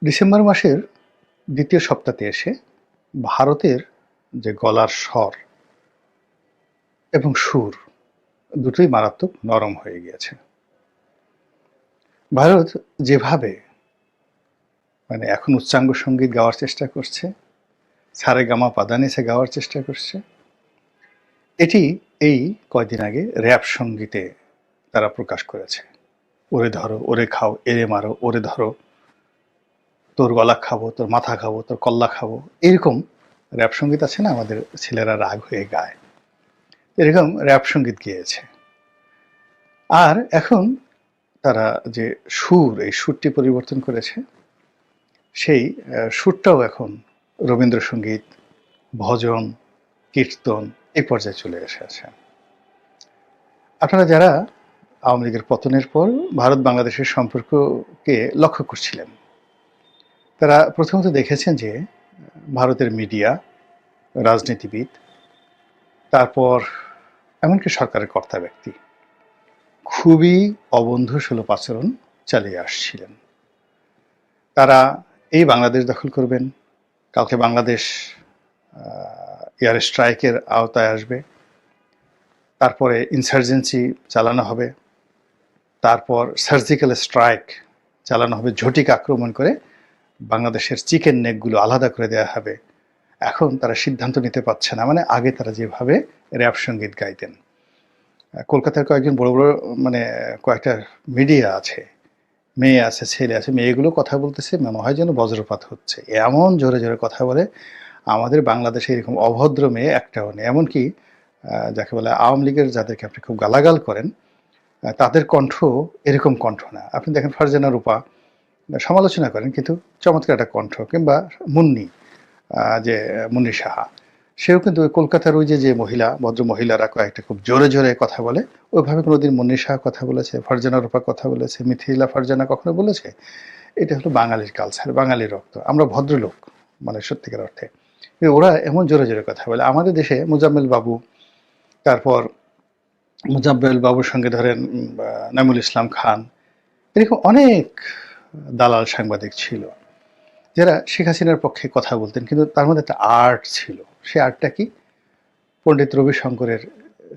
December মাসের দ্বিতীয় সপ্তাহে এসে ভারতের যে গলার স্বর এবং সুর দুটোই মারাত্মক নরম হয়ে গিয়েছে। ভারত যেভাবে এখন উচ্চাঙ্গ সঙ্গীত গাওয়ার চেষ্টা করছে, সারেগামা পাদানিসে গাওয়ার চেষ্টা করছে, এটি এই কয়দিন আগে র‍্যাপ সঙ্গীতে তারা প্রকাশ করেছে। ওরে ধরো, ওরে খাও, এরে মারো, ওরে ধরো, তোর গলা খাবো, তোর মাথা খাবো, তোর কল্লা খাবো, এরকম র‍্যাপ সঙ্গীত আছে না, আমাদের ছেলেরা রাগ হয়ে গায়, এরকম র‍্যাপ সঙ্গীত গেয়েছে। আর এখন তারা যে সুর, এই সুরটি পরিবর্তন করেছে, সেই সুরটাও এখন রবীন্দ্রসঙ্গীত, ভজন, কীর্তন এই পর্যায়ে চলে এসেছে। আপনারা যারা আওয়ামী লীগের পতনের পর ভারত বাংলাদেশের সম্পর্ককে লক্ষ্য করছিলেন, তারা প্রথমত দেখেছেন যে ভারতের মিডিয়া, রাজনীতিবিদ, তারপর এমনকি সরকারের কর্তা ব্যক্তি খুবই অবন্ধুসুলভ আচরণ চালিয়ে আসছিলেন। তারা এই বাংলাদেশ দখল করবেন, কালকে বাংলাদেশ এয়ার স্ট্রাইকের আওতায় আসবে, তারপরে ইনসার্জেন্সি চালানো হবে, তারপর সার্জিক্যাল স্ট্রাইক চালানো হবে, ঝটিকা আক্রমণ করে বাংলাদেশের চিকেন নেকগুলো আলাদা করে দেওয়া হবে। এখন তারা সিদ্ধান্ত নিতে পারছে না। আগে তারা যেভাবে র‍্যাপ সঙ্গীত গাইতেন, কলকাতার কয়েকজন বড় বড় কয়েকটা মিডিয়া আছে, মেয়ে আছে, ছেলে আছে, মেয়েগুলো কথা বলতেছে, মনে হয় যেন বজ্রপাত হচ্ছে, এমন জোরে জোরে কথা বলে। আমাদের বাংলাদেশে এরকম অভদ্র মেয়ে একটাও নেই। এমনকি যাকে বলে আওয়ামী লীগের যাদেরকে আপনি খুব গালাগাল করেন, তাদের কণ্ঠ এরকম কণ্ঠ না। আপনি দেখেন ফারজানা রূপা সমালোচনা করেন, কিন্তু চমৎকার একটা কণ্ঠ। কিংবা মুন্নি, যে মুন্নি সাহা, সেও কিন্তু ওই কলকাতার ওই যে মহিলা, ভদ্র মহিলারা কয়েকটা খুব জোরে জোরে কথা বলে, ওইভাবে কোনোদিন মুন্নি সাহা কথা বলেছে, ফারজানা রূপা কথা বলেছে, মিথিলা ফারজানা কখনো বলেছে? এটা হলো বাঙালির কালচার, বাঙালির রক্ত। আমরা ভদ্রলোক, সত্যিকার অর্থে। ওরা এমন জোরে জোরে কথা বলে। আমাদের দেশে মোজাম্মেল বাবু, তারপর মোজাম্মেল বাবুর সঙ্গে ধরেন নাইমুল ইসলাম খান, এরকম অনেক দালাল সাংবাদিক ছিল যারা শেখ হাসিনার পক্ষে কথা বলতেন, কিন্তু তার মধ্যে একটা আর্ট ছিল। সে আর্টটা কি? পণ্ডিত রবিশঙ্করের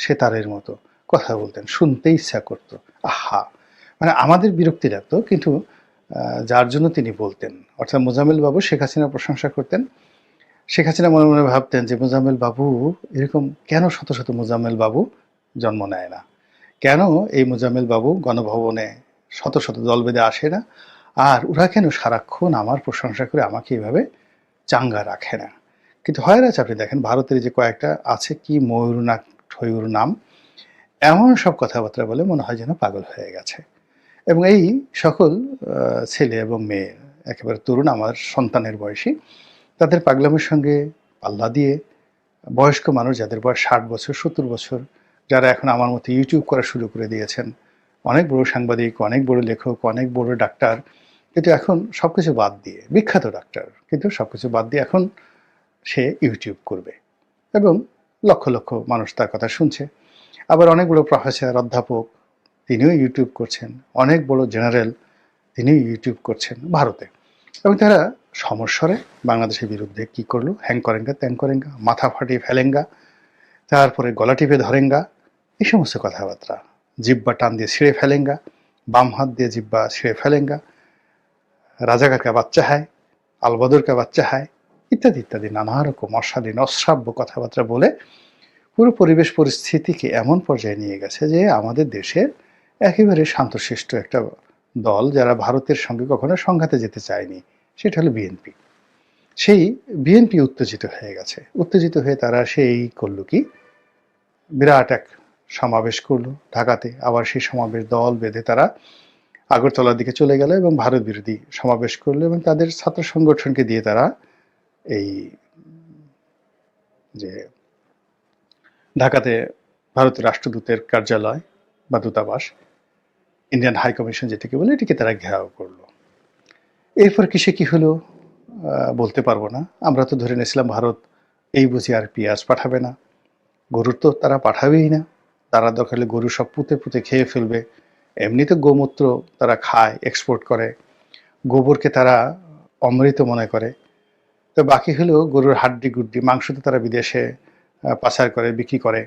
সেতারের মতো কথা বলতেন, শুনতে ইচ্ছা করতো। আহা, আমাদের বিরক্তি লাগতো, কিন্তু যার জন্য তিনি বলতেন, অর্থাৎ মোজাম্মেল বাবু শেখ হাসিনার প্রশংসা করতেন। শেখ হাসিনা মনে মনে ভাবতেন যে মোজাম্মেল বাবু এরকম কেন শত শত মোজাম্মেল বাবু জন্ম নেয় না, কেন এই মোজাম্মেল বাবু গণভবনে শত শত দল বেঁধে আসে না, আর ওরা কেন সারাক্ষণ আমার প্রশংসা করে আমাকে এভাবে চাঙ্গা রাখে না। কিন্তু হয় আছে, আপনি দেখেন ভারতের যে কয়েকটা আছে, কি ময়ূর না ঠয়ূর নাম, এমন সব কথাবার্তা বলে মনে হয় যেন পাগল হয়ে গেছে। এবং এই সকল ছেলে এবং মেয়ে, একেবারে তরুণ, আমার সন্তানের বয়সী, তাদের পাগলামের সঙ্গে পাল্লা দিয়ে বয়স্ক মানুষ, যাদের বয়স 60 বছর 70 বছর, যারা এখন আমার মতো ইউটিউব করা শুরু করে দিয়েছেন, অনেক বড় সাংবাদিক, অনেক বড় লেখক, অনেক বড় ডাক্তার, কিন্তু এখন সবকিছু বাদ দিয়ে, বিখ্যাত ডাক্তার, কিন্তু সবকিছু বাদ দিয়ে এখন সে ইউটিউব করবে এবং লক্ষ লক্ষ মানুষ তার কথা শুনছে। আবার অনেক বড় প্রফেসর, অধ্যাপক, তিনিও ইউটিউব করছেন। অনেক বড় জেনারেল, তিনিও ইউটিউব করছেন ভারতে। এবং তারা সমস্বরে বাংলাদেশের বিরুদ্ধে কি করলো, হ্যাং করেঙ্গা, ত্যাং করেঙ্গা, মাথা ফাটিয়ে ফেলেঙ্গা, তারপরে গলা টিপে ধরেঙ্গা, এই সমস্ত কথাবার্তা, জিব্বা টান দিয়ে ছিঁড়ে ফেলেঙ্গা, বাম হাত দিয়ে জিব্বা ছিঁড়ে ফেলেঙ্গা, রাজাকার কা বাচ্চা হায়, আলবদর কা বাচ্চা হায়, ইত্যাদি ইত্যাদি নানা রকম অশালীন অশ্রাব্য কথাবার্তা বলে পুরো পরিবেশ পরিস্থিতিকে এমন পর্যায়ে নিয়ে গেছে যে আমাদের দেশের একেবারে শান্তশিষ্ট একটা দল, যারা ভারতের সঙ্গে কখনো সংঘাতে যেতে চায়নি, সেটা হলো বিএনপি। সেই বিএনপি উত্তেজিত হয়ে গেছে। উত্তেজিত হয়ে তারা সেই করলো কি, বিরাট এক সমাবেশ করলো ঢাকাতে। আবার সেই সমাবেশ দল বেঁধে তারা আগরতলার দিকে চলে গেল এবং ভারত বিরোধী সমাবেশ করলো, এবং তাদের ছাত্র সংগঠনকে দিয়ে তারা এই যে ঢাকাতে ভারতের রাষ্ট্রদূতের কার্যালয় বা দূতাবাস, ইন্ডিয়ান হাই কমিশন যেটাকে বলে, এটিকে তারা ঘেরাও করলো। এরপর কিসে কি হলো বলতে পারবো না। আমরা তো ধরে নিয়েছিলাম ভারত এই বুঝি আর পেঁয়াজ পাঠাবে না, গরুর তো তারা পাঠাবেই না, তারা দরকার হলে গরু সব পুঁতে পুঁতে খেয়ে ফেলবে। এমনিতে গোমূত্র তারা খায়, এক্সপোর্ট করে, গোবরকে তারা অমৃত মনে করে। তো বাকি হলো গরুর হাড্ডি গুড্ডি, মাংস তো তারা বিদেশে পাচার করে, বিক্রি করে,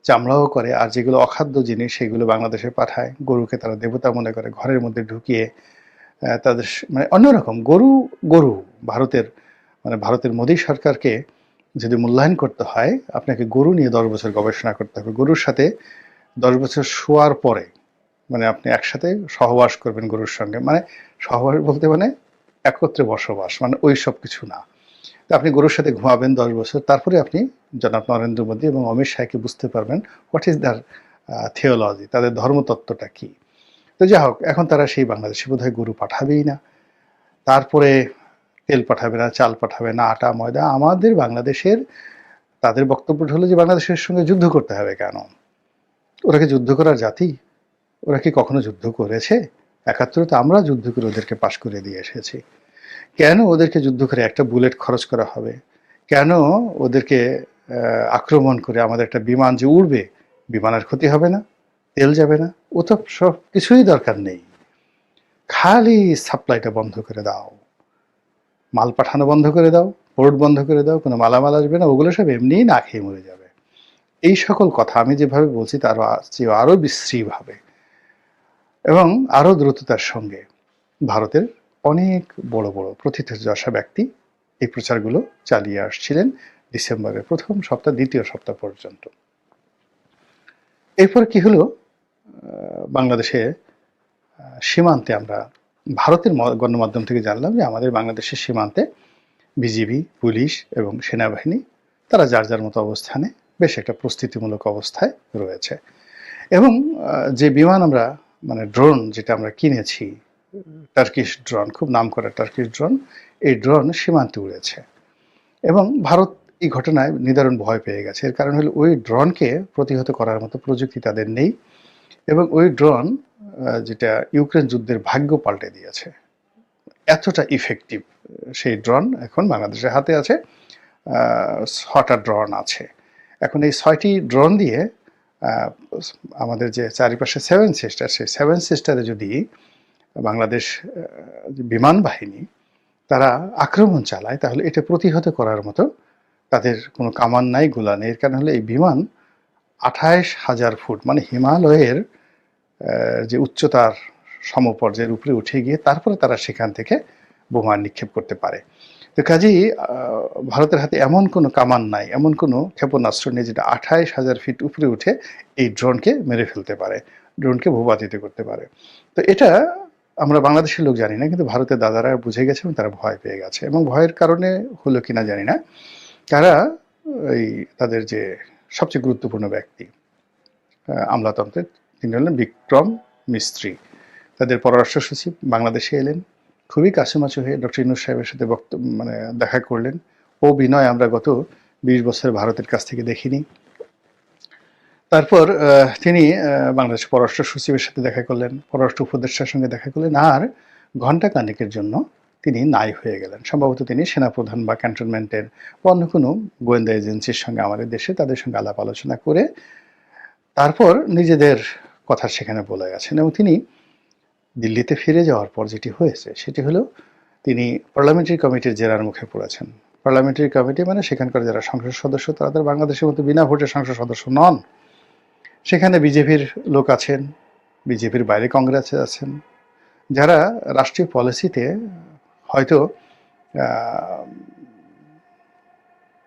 চামড়াও করে, আর যেগুলো অখাদ্য জিনিস সেগুলো বাংলাদেশে পাঠায়। গরুকে তারা দেবতা মনে করে, ঘরের মধ্যে ঢুকিয়ে তাদের মানে অন্যরকম গরু। গরু ভারতের মানে ভারতের মোদী সরকারকে যদি মূল্যায়ন করতে হয়, আপনাকে গরু নিয়ে 10 বছর গবেষণা করতে হবে। গরুর সাথে 10 বছর শোয়ার পরে মানে আপনি একসাথে সহবাস করবেন গরুর সঙ্গে, মানে সহবাস বলতে মানে একত্রে বসবাস, মানে ওই সব কিছু না। তো আপনি গরুর সাথে ঘুমাবেন 10 বছর, তারপরে আপনি জনাব নরেন্দ্র মোদী এবং অমিত শাহকে বুঝতে পারবেন হোয়াট ইজ দ্যার থিওলজি, তাদের ধর্মতত্ত্বটা কি। তো যাই হোক, এখন তারা সেই বাংলাদেশে বোধহয় গরু পাঠাবেই না, তারপরে তেল পাঠাবে না, চাল পাঠাবে না, আটা ময়দা। আমাদের বাংলাদেশের তাদের বক্তব্যটা হলো যে বাংলাদেশের সঙ্গে যুদ্ধ করতে হবে কেন? ওরা কি যুদ্ধ করার জাতি? ওরা কি কখনো যুদ্ধ করেছে? ৭১ তো আমরা যুদ্ধ করে ওদেরকে পাশ করে দিয়ে এসেছি। কেন ওদেরকে যুদ্ধ করে একটা বুলেট খরচ করা হবে? কেন ওদেরকে আক্রমণ করে আমাদের একটা বিমান যে উড়বে, বিমানের ক্ষতি হবে না, তেল যাবে না? ও তো সব কিছুই দরকার নেই। খালি সাপ্লাইটা বন্ধ করে দাও, মাল পাঠানো বন্ধ করে দাও, পোর্ট বন্ধ করে দাও, কোনো মালামাল আসবে না, ওগুলো সব এমনিই না খেয়ে মরে যাবে। এই সকল কথা আমি যেভাবে বলছি তার চেয়ে আরও বিশ্রীভাবে এবং আরও দ্রুততার সঙ্গে ভারতের অনেক বড় বড় প্রথিতযশা ব্যক্তি এই প্রচারগুলো চালিয়ে আসছিলেন ডিসেম্বরের প্রথম সপ্তাহ, দ্বিতীয় সপ্তাহ পর্যন্ত। এরপর কি হলো, বাংলাদেশে সীমান্তে আমরা ভারতের গণমাধ্যম থেকে জানলাম যে আমাদের বাংলাদেশের সীমান্তে বিজিবি, পুলিশ এবং সেনাবাহিনী তারা যার যার মতো অবস্থানে বেশ একটা প্রস্তুতিমূলক অবস্থায় রয়েছে। এবং যে বিমান আমরা মানে ড্রোন যেটা আমরা কিনেছি, টার্কিশ ড্রোন, খুব নাম করা টার্কিশ ড্রোন, এই ড্রোন সীমান্তে উড়েছে এবং ভারত এই ঘটনায় নিদারুণ ভয় পেয়ে গেছে। এর কারণ হলো ওই ড্রোনকে প্রতিহত করার মতো প্রযুক্তি তাদের নেই এবং ওই ড্রোন যেটা ইউক্রেন যুদ্ধের ভাগ্য পাল্টে দিয়েছে, এতটা ইফেক্টিভ সেই ড্রোন এখন বাংলাদেশের হাতে আছে। 6টা ড্রোন আছে এখন। এই 6টি ড্রোন দিয়ে আমাদের যে চারিপাশে 7 সিস্টার, সেই 7 সিস্টারে যদি বাংলাদেশ বিমান বাহিনী তারা আক্রমণ চালায়, তাহলে এটা প্রতিহত করার মতো তাদের কোনো কামান নাই, গোলা নেই। এর কারণ হলো এই বিমান 28,000 ফুট মানে হিমালয়ের যে উচ্চতার সমপর্যায়ের উপরে উঠে গিয়ে তারপরে তারা সেখান থেকে বোমা নিক্ষেপ করতে পারে। তো কাজেই ভারতের হাতে এমন কোনো কামান নাই, এমন কোনো ক্ষেপণাস্ত্র নেই যেটা 28,000 ফিট উপরে উঠে এই ড্রোনকে মেরে ফেলতে পারে, ড্রোনকে ভূপাতিত করতে পারে। তো এটা আমরা বাংলাদেশের লোক জানি না, কিন্তু ভারতের দাদারা বুঝে গেছে এবং তারা ভয় পেয়ে গেছে। এবং ভয়ের কারণে হলো কিনা জানি না, তারা এই তাদের যে সবচেয়ে গুরুত্বপূর্ণ ব্যক্তি আমলাতন্ত্রের, তিনি হলেন বিক্রম মিস্ত্রি, তাদের পররাষ্ট্র সচিব বাংলাদেশে এলেন, খুবই কাছামাছি হয়ে ডক্টর ইউনূস সাহেবের সাথে মানে দেখা করলেন। ও বিনয় আমরা গত 20 বছর ভারতের কাছ থেকে দেখিনি। তারপর তিনি বাংলাদেশের পররাষ্ট্র সচিবের সাথে দেখা করলেন, পররাষ্ট্র উপদেষ্টার সঙ্গে দেখা করলেন, আর ঘণ্টা কানেকের জন্য তিনি নাই হয়ে গেলেন। সম্ভবত তিনি সেনাপ্রধান বা ক্যান্টনমেন্টের বা অন্য কোনো গোয়েন্দা এজেন্সির সঙ্গে আমাদের দেশে তাদের সঙ্গে আলাপ আলোচনা করে তারপর নিজেদের কথা সেখানে বলে গেছেন। এবং তিনি দিল্লিতে ফিরে যাওয়ার পর যেটি হয়েছে সেটি হলো তিনি পার্লামেন্টারি কমিটির জেরার মুখে পড়েছেন। পার্লামেন্টারি কমিটি মানে সেখানকার যারা সংসদ সদস্য, তারা বাংলাদেশের মতো বিনা ভোটে সংসদ সদস্য নন। সেখানে বিজেপির লোক আছেন, বিজেপির বাইরে কংগ্রেসে আছেন, যারা রাষ্ট্রীয় পলিসিতে হয়তো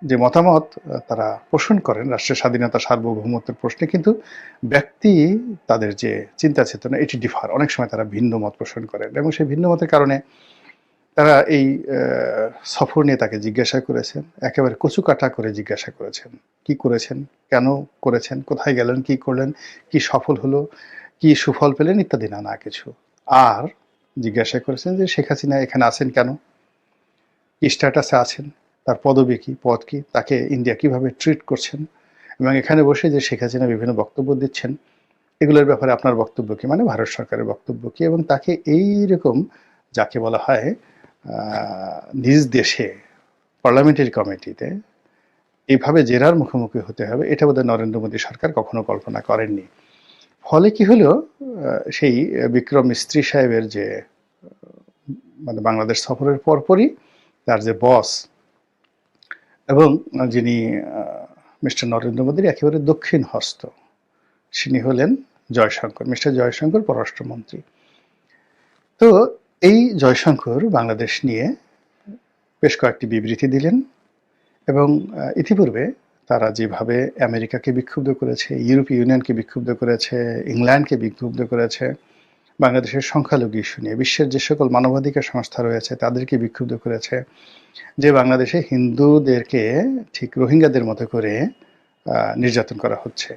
যে মতামত তারা পোষণ করেন রাষ্ট্রের স্বাধীনতা সার্বভৌমত্বের প্রশ্নে, কিন্তু ব্যক্তি তাদের যে চিন্তা চেতনা এটি ডিফার, অনেক সময় তারা ভিন্ন মত পোষণ করেন। এবং সেই ভিন্ন মতের কারণে তারা এই সফর নিয়ে তাকে জিজ্ঞাসা করেছেন, একেবারে কচুকাটা করে জিজ্ঞাসা করেছেন, কি করেছেন, কেন করেছেন, কোথায় গেলেন, কি করলেন, কি সফল হলো, কি সুফল পেলেন ইত্যাদি নানা কিছু। আর জিজ্ঞাসা করেছেন যে শেখ হাসিনা এখানে আছেন কেন, কি স্ট্যাটাসে আছেন, তার পদবি কি, পদ কি, তাকে ইন্ডিয়া কিভাবে ট্রিট করছেন, এবং এখানে বসে যে শেখ হাসিনা বিভিন্ন বক্তব্য দিচ্ছেন এগুলোর ব্যাপারে আপনার বক্তব্য কি, মানে ভারত সরকারের বক্তব্য কি। এবং তাকে এইরকম যাকে বলা হয় নিজ দেশে পার্লামেন্টারি কমিটিতে এইভাবে জেরার মুখোমুখি হতে হবে, এটা বোধহয় নরেন্দ্র মোদী সরকার কখনো কল্পনা করেননি। ফলে কি হলো, সেই বিক্রম মিস্ত্রি সাহেবের যে মানে বাংলাদেশ সফরের পরপরই তার যে বস এবং যিনি মিস্টার নরেন্দ্র মোদীর একেবারে দক্ষিণ হস্ত, তিনি হলেন জয়শঙ্কর, মিস্টার জয়শঙ্কর পররাষ্ট্রমন্ত্রী। তো এই জয়শঙ্কর বাংলাদেশ নিয়ে বেশ কয়েকটি বিবৃতি দিলেন এবং ইতিপূর্বে তারা যেভাবে আমেরিকাকে বিক্ষুব্ধ করেছে, ইউরোপীয় ইউনিয়নকে বিক্ষুব্ধ করেছে, ইংল্যান্ডকে বিক্ষুব্ধ করেছে, বাংলাদেশের সংখ্যালঘু ইস্যু নিয়ে বিশ্বের যে সকল মানবাধিকার সংস্থা রয়েছে তাদেরকে বিক্ষুব্ধ করেছে, যে বাংলাদেশে হিন্দুদেরকে ঠিক রোহিঙ্গাদের মতো করে নির্যাতন করা হচ্ছে,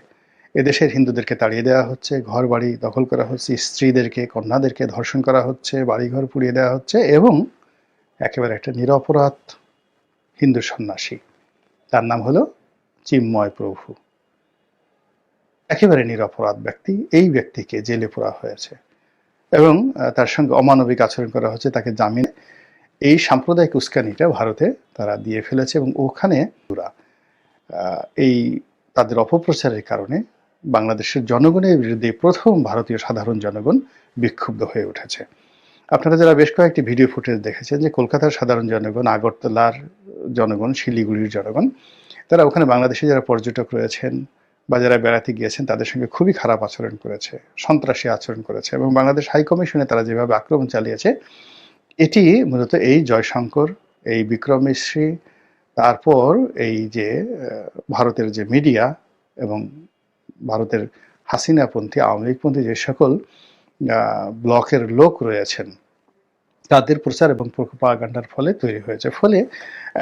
এদেশের হিন্দুদেরকে তাড়িয়ে দেওয়া হচ্ছে, ঘর বাড়ি দখল করা হচ্ছে, স্ত্রীদেরকে কন্যাদেরকে ধর্ষণ করা হচ্ছে, বাড়িঘর পুড়িয়ে দেওয়া হচ্ছে, এবং একেবারে একটা নিরপরাধ হিন্দু সন্ন্যাসী, তার নাম হলো চিন্ময় প্রভু, একেবারে নিরপরাধ ব্যক্তি, এই ব্যক্তিকে জেলে পোড়া হয়েছে এবং তার সঙ্গে অমানবিক আচরণ করা হচ্ছে, তাকে জামিন। এই সাম্প্রদায়িক উস্কানিটা ভারতে তারা দিয়ে ফেলেছে এবং ওখানে এই তাদের অপপ্রচারের কারণে বাংলাদেশের জনগণের বিরুদ্ধে প্রথম ভারতীয় সাধারণ জনগণ বিক্ষুব্ধ হয়ে উঠেছে। আপনারা যারা বেশ কয়েকটি ভিডিও ফুটেজ দেখেছেন যে কলকাতার সাধারণ জনগণ, আগরতলার জনগণ, শিলিগুড়ির জনগণ, তারা ওখানে বাংলাদেশে যারা পর্যটক রয়েছেন বা যারা বেড়াতে গিয়েছেন তাদের সঙ্গে খুবই খারাপ আচরণ করেছে, সন্ত্রাসী আচরণ করেছে এবং বাংলাদেশ হাইকমিশনে তারা যেভাবে আক্রমণ চালিয়েছে, এটি মূলত এই জয়শঙ্কর, এই বিক্রম মিশ্রি, তারপর এই যে ভারতের যে মিডিয়া এবং ভারতের হাসিনাপন্থী, আওয়ামী লীগপন্থী যে সকল ব্লকের লোক রয়েছেন তাদের প্রচার এবং প্রোপাগান্ডার ফলে তৈরি হয়েছে। ফলে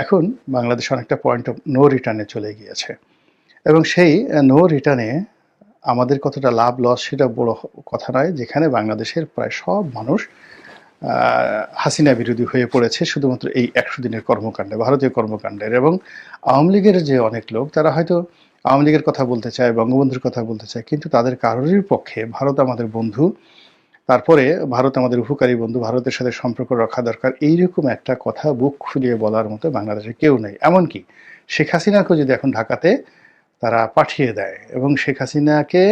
এখন বাংলাদেশ অনেকটা পয়েন্ট অফ নো রিটার্নে চলে গিয়েছে এবং সেই নো রিটার্নে আমাদের কতটা লাভ লস সেটা বড় কথা নয়, যেখানে বাংলাদেশের প্রায় সব মানুষ হাসিনা বিরোধী হয়ে পড়েছে শুধুমাত্র এই 100 দিনের কর্মকাণ্ডে, ভারতীয় কর্মকাণ্ডের। এবং আওয়ামী লীগের যে অনেক লোক তারা হয়তো আওয়ামী লীগের কথা বলতে চায়, বঙ্গবন্ধুর কথা বলতে চায়, কিন্তু তাদের কারোরই পক্ষে ভারত আমাদের বন্ধু, তারপরে ভারত আমাদের উপকারী বন্ধু, ভারতের সাথে সম্পর্ক রাখা দরকার, এইরকম একটা কথা বুক ফুলিয়ে বলার মতো বাংলাদেশে কেউ নেই। এমনকি শেখ হাসিনাকে যদি এখন ঢাকাতে তারা পাঠিয়ে দেয় এবং শেখ হাসিনাকে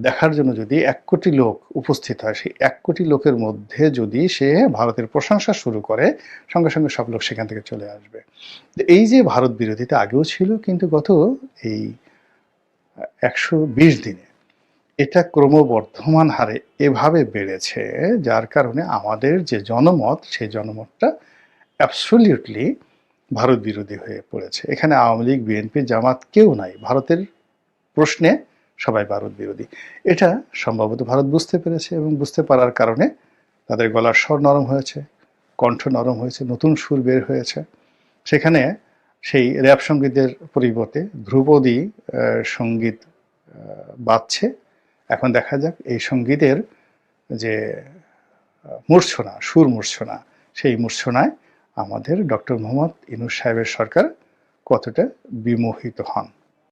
দেখার জন্য যদি 1 কোটি লোক উপস্থিত হয়, সেই 1 কোটি লোকের মধ্যে যদি সে ভারতের প্রশংসা শুরু করে, সঙ্গে সঙ্গে সব লোক সেখান থেকে চলে আসবে। এই যে ভারত বিরোধিতা আগেও ছিল, কিন্তু গত এই 120 দিনে এটা ক্রমবর্ধমান হারে এভাবে বেড়েছে, যার কারণে আমাদের যে জনমত, সেই জনমতটা অ্যাবসলিউটলি ভারত বিরোধী হয়ে পড়েছে। এখানে আওয়ামী লীগ, বিএনপি, জামাত কেউ নাই, ভারতের প্রশ্নে সবাই ভারত বিরোধী। এটা সম্ভবত ভারত বুঝতে পেরেছে এবং বুঝতে পারার কারণে তাদের গলার স্বর নরম হয়েছে, কণ্ঠ নরম হয়েছে, নতুন সুর বের হয়েছে। সেখানে সেই র্যাপ সঙ্গীতের পরিবর্তে ধ্রুপদী সঙ্গীত বাজছে। এখন দেখা যাক এই সঙ্গীতের যে মূর্ছনা, সুর মূর্ছনা, সেই মূর্ছনায় আমাদের ডক্টর মোহাম্মদ ইউনূস সাহেবের সরকার কতটা বিমোহিত হন।